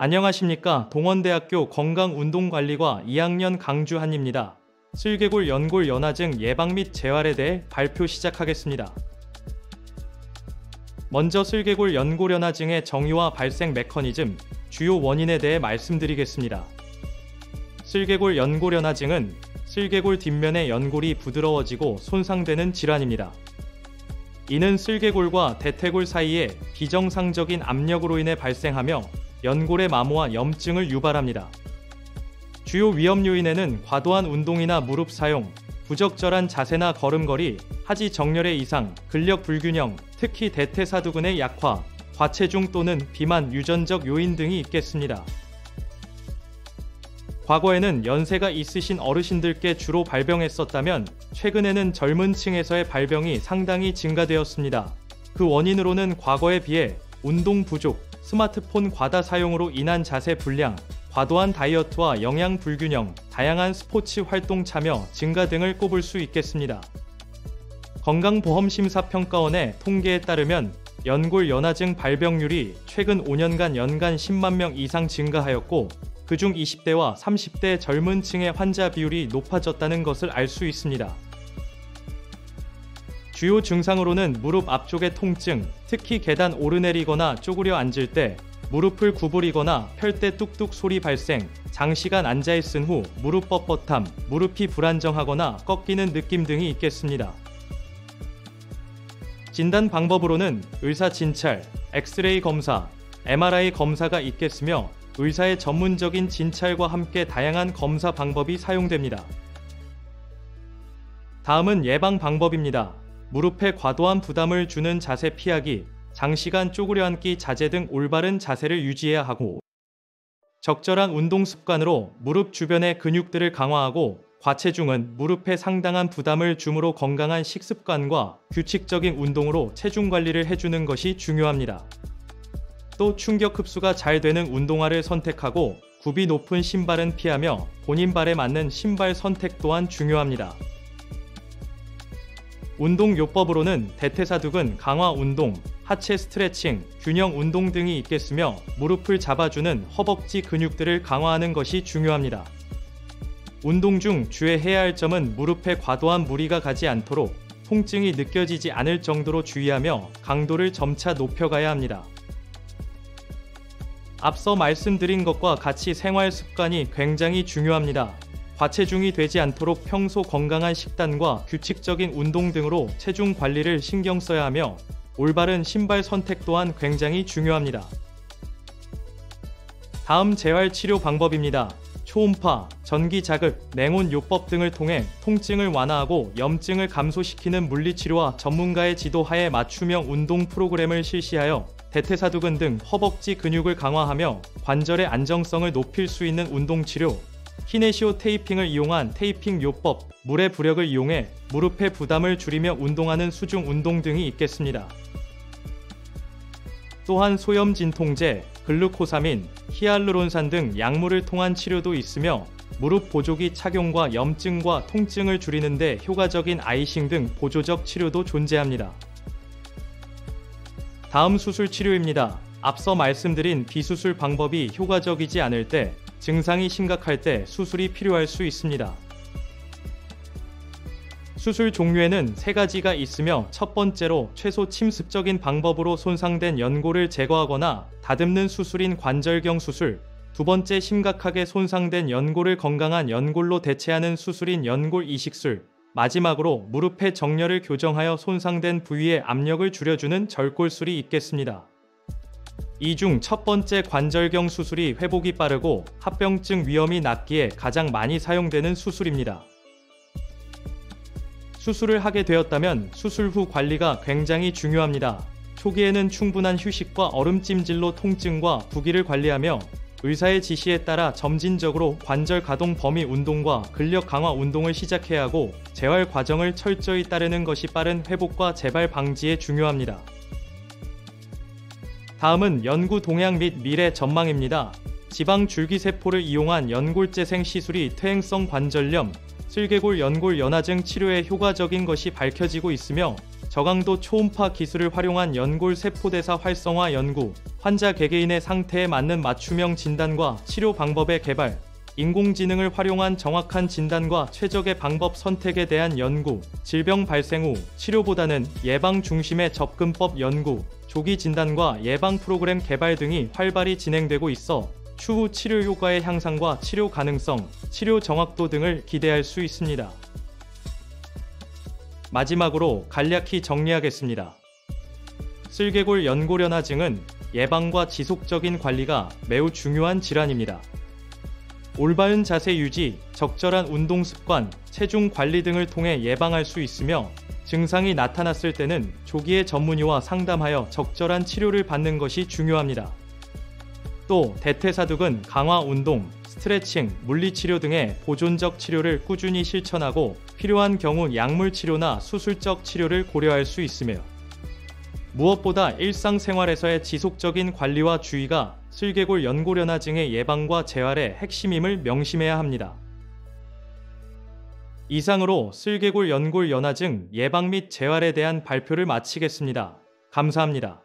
안녕하십니까. 동원대학교 건강운동관리과 2학년 강주한입니다. 슬개골, 연골, 연화증 예방 및 재활에 대해 발표 시작하겠습니다. 먼저 슬개골, 연골, 연화증의 정의와 발생 메커니즘, 주요 원인에 대해 말씀드리겠습니다. 슬개골, 연골, 연화증은 슬개골 뒷면의 연골이 부드러워지고 손상되는 질환입니다. 이는 슬개골과 대퇴골 사이에 비정상적인 압력으로 인해 발생하며 연골의 마모와 염증을 유발합니다. 주요 위험 요인에는 과도한 운동이나 무릎 사용, 부적절한 자세나 걸음걸이, 하지 정렬의 이상, 근력 불균형, 특히 대퇴사두근의 약화, 과체중 또는 비만, 유전적 요인 등이 있겠습니다. 과거에는 연세가 있으신 어르신들께 주로 발병했었다면 최근에는 젊은 층에서의 발병이 상당히 증가되었습니다. 그 원인으로는 과거에 비해 운동 부족, 스마트폰 과다 사용으로 인한 자세 불량, 과도한 다이어트와 영양 불균형, 다양한 스포츠 활동 참여 증가 등을 꼽을 수 있겠습니다. 건강보험심사평가원의 통계에 따르면 연골 연화증 발병률이 최근 5년간 연간 10만 명 이상 증가하였고, 그중 20대와 30대 젊은 층의 환자 비율이 높아졌다는 것을 알 수 있습니다. 주요 증상으로는 무릎 앞쪽의 통증, 특히 계단 오르내리거나 쪼그려 앉을 때, 무릎을 구부리거나 펼 때 뚝뚝 소리 발생, 장시간 앉아있은 후 무릎 뻣뻣함, 무릎이 불안정하거나 꺾이는 느낌 등이 있겠습니다. 진단 방법으로는 의사 진찰, 엑스레이 검사, MRI 검사가 있겠으며 의사의 전문적인 진찰과 함께 다양한 검사 방법이 사용됩니다. 다음은 예방 방법입니다. 무릎에 과도한 부담을 주는 자세 피하기, 장시간 쪼그려 앉기 자제 등 올바른 자세를 유지해야 하고, 적절한 운동 습관으로 무릎 주변의 근육들을 강화하고, 과체중은 무릎에 상당한 부담을 주므로 건강한 식습관과 규칙적인 운동으로 체중 관리를 해주는 것이 중요합니다. 또 충격 흡수가 잘 되는 운동화를 선택하고 굽이 높은 신발은 피하며 본인 발에 맞는 신발 선택 또한 중요합니다. 운동 요법으로는 대퇴사두근 강화 운동, 하체 스트레칭, 균형 운동 등이 있겠으며 무릎을 잡아주는 허벅지 근육들을 강화하는 것이 중요합니다. 운동 중 주의해야 할 점은 무릎에 과도한 무리가 가지 않도록 통증이 느껴지지 않을 정도로 주의하며 강도를 점차 높여가야 합니다. 앞서 말씀드린 것과 같이 생활 습관이 굉장히 중요합니다. 과체중이 되지 않도록 평소 건강한 식단과 규칙적인 운동 등으로 체중 관리를 신경 써야 하며 올바른 신발 선택 또한 굉장히 중요합니다. 다음 재활치료 방법입니다. 초음파, 전기 자극, 냉온 요법 등을 통해 통증을 완화하고 염증을 감소시키는 물리치료와 전문가의 지도하에 맞춤형 운동 프로그램을 실시하여 대퇴사두근 등 허벅지 근육을 강화하며 관절의 안정성을 높일 수 있는 운동치료, 키네시오 테이핑을 이용한 테이핑 요법, 물의 부력을 이용해 무릎의 부담을 줄이며 운동하는 수중 운동 등이 있겠습니다. 또한 소염 진통제, 글루코사민, 히알루론산 등 약물을 통한 치료도 있으며 무릎 보조기 착용과 염증과 통증을 줄이는 데 효과적인 아이싱 등 보조적 치료도 존재합니다. 다음 수술 치료입니다. 앞서 말씀드린 비수술 방법이 효과적이지 않을 때, 증상이 심각할 때 수술이 필요할 수 있습니다. 수술 종류에는 3가지가 있으며 첫 번째로 최소 침습적인 방법으로 손상된 연골을 제거하거나 다듬는 수술인 관절경 수술, 두 번째 심각하게 손상된 연골을 건강한 연골로 대체하는 수술인 연골 이식술, 마지막으로 무릎의 정렬을 교정하여 손상된 부위의 압력을 줄여주는 절골술이 있겠습니다. 이 중 첫 번째 관절경 수술이 회복이 빠르고 합병증 위험이 낮기에 가장 많이 사용되는 수술입니다. 수술을 하게 되었다면 수술 후 관리가 굉장히 중요합니다. 초기에는 충분한 휴식과 얼음찜질로 통증과 부기를 관리하며 의사의 지시에 따라 점진적으로 관절 가동 범위 운동과 근력 강화 운동을 시작해야 하고 재활 과정을 철저히 따르는 것이 빠른 회복과 재발 방지에 중요합니다. 다음은 연구 동향 및 미래 전망입니다. 지방 줄기세포를 이용한 연골재생 시술이 퇴행성 관절염, 슬개골, 연골, 연화증 치료에 효과적인 것이 밝혀지고 있으며 저강도 초음파 기술을 활용한 연골 세포대사 활성화 연구, 환자 개개인의 상태에 맞는 맞춤형 진단과 치료 방법의 개발, 인공지능을 활용한 정확한 진단과 최적의 방법 선택에 대한 연구, 질병 발생 후 치료보다는 예방 중심의 접근법 연구, 조기 진단과 예방 프로그램 개발 등이 활발히 진행되고 있어 추후 치료 효과의 향상과 치료 가능성, 치료 정확도 등을 기대할 수 있습니다. 마지막으로 간략히 정리하겠습니다. 슬개골 연골연화증은 예방과 지속적인 관리가 매우 중요한 질환입니다. 올바른 자세 유지, 적절한 운동 습관, 체중 관리 등을 통해 예방할 수 있으며 증상이 나타났을 때는 조기에 전문의와 상담하여 적절한 치료를 받는 것이 중요합니다. 또 대퇴사두근 강화 운동, 스트레칭, 물리치료 등의 보존적 치료를 꾸준히 실천하고 필요한 경우 약물 치료나 수술적 치료를 고려할 수 있으며 무엇보다 일상생활에서의 지속적인 관리와 주의가 슬개골 연골연화증의 예방과 재활의 핵심임을 명심해야 합니다. 이상으로 슬개골 연골연화증 예방 및 재활에 대한 발표를 마치겠습니다. 감사합니다.